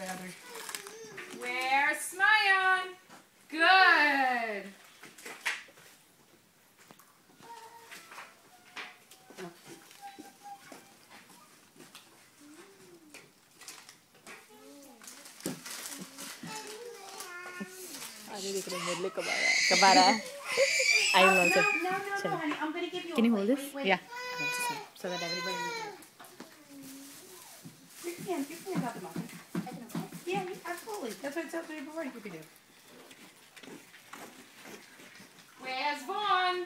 the other. Where's Smayan? Good. Kabara. I will also. No, honey. I'm gonna give you. Can you hold this? Wait. Yeah. So that everybody. You can have the muffin. Yeah, absolutely. That's what I told you before. You can do. Where's Vaughn?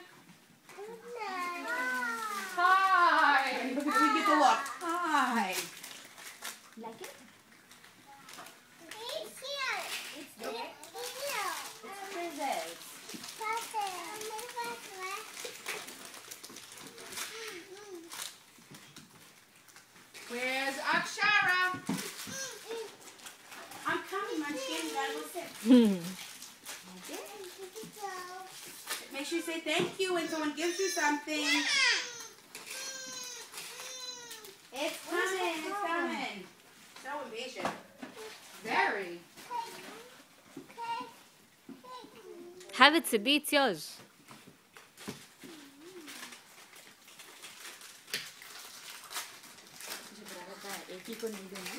Hi. Look at we get the look. Hi. Like it? It's here. It's there. It's here. It's princess. Where's Akshara? I'm coming, Munchkin. You gotta go sit. Make sure you say thank you when someone gives you something. It's coming. It's coming. So impatient. Very. Have it, Sibi. It's yours.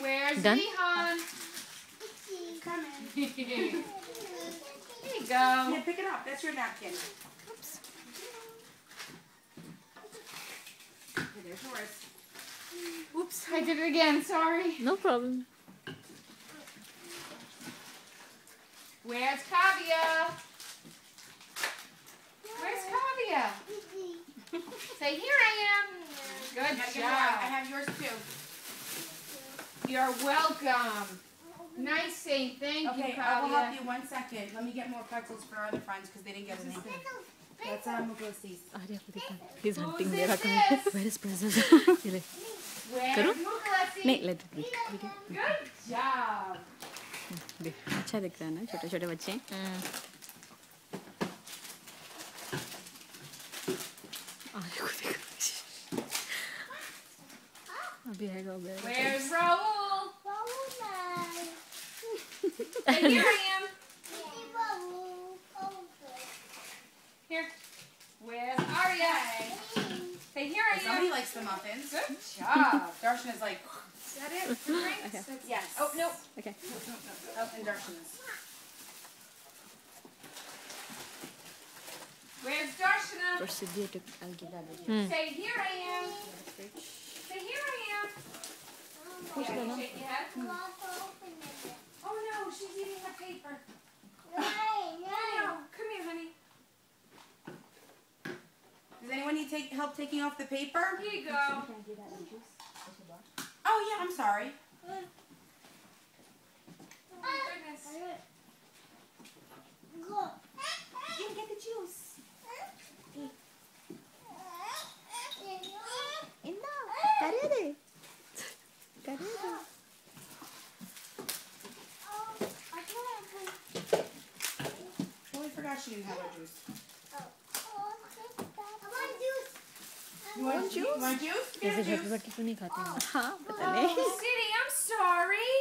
Where's Done? Rihan? It's coming. Here you go. Yeah, pick it up. That's your napkin. Oops. Okay, there's yours. Oops, I did it again. Sorry. No problem. Where's Kavya? Where's Kavya? Say, here I am. Good job. I have yours too. You're welcome. Nice saying thank you, Okay, Kavya. I will help you 1 second. Let me get more pretzels for our other friends because they didn't get any. That's Mugosi's. He's hunting Who's मेरा this? काम. Where is present? Where's करो? Mukhlasi? नहीं let it be. Good job. अच्छा दिख रहा है ना छोटे छोटे बच्चे. अभी आएगा वो. Where's Raul? Say, here I am. Here. Where's Arya? Say, here I Somebody am. likes the muffins. Good job. Darshan is like, Is that it? The drinks? yes. Oh, no. Okay. Oh, and Darshan is. Where's Darshana? Procedure to I'll give that. Say, here I am. Say, here I am. Yeah, you shake your head. Oh, no, she's eating the paper. No, come here, honey. Does anyone need help taking off the paper? Here you go. Oh, yeah, I'm sorry. Oh, my goodness. You get the juice. Inna. Karede. Karede. Totally forgot she didn't have her juice. I want juice. You want juice? Get जैसे juice. झटपट की क्यों नहीं खाते हैं? हाँ पता नहीं. Oh, City, I'm sorry.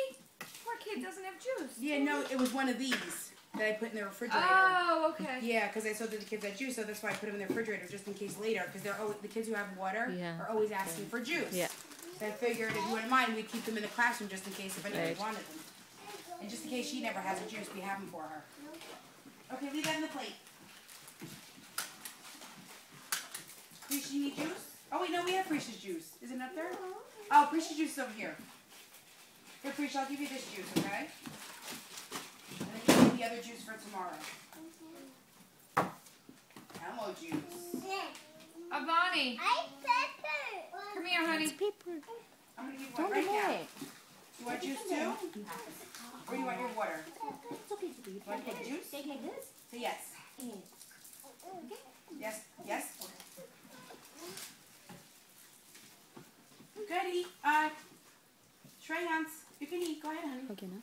Poor kid doesn't have juice. Yeah, no, it was one of these that I put in the refrigerator. Oh, okay. Yeah, because I saw that the kids had juice, so that's why I put them in the refrigerator just in case later. Because they're always, the kids who have water Yeah. are always asking for juice. Yeah. So I figured if you wouldn't mind, we'd keep them in the classroom just in case if anybody Right. wanted them. And just in case she never has a juice, we have them for her. Okay, leave that in the plate. Prisha, you need juice? Oh wait, no, we have Prisha's juice. Is it up there? Oh, Prisha's juice is over here. Here, Prisha, I'll give you this juice, okay? And then you get the other juice for tomorrow. Elmo juice. Avani, come here, honey. Paper. I'm gonna give you one right now. You want juice too? Or you want your water? It's okay, Sibi. You want to take juice? Take like this. Say yes. Yes, yes. Good, eat. Shreyans, you can eat. Go ahead, honey. Okay ना.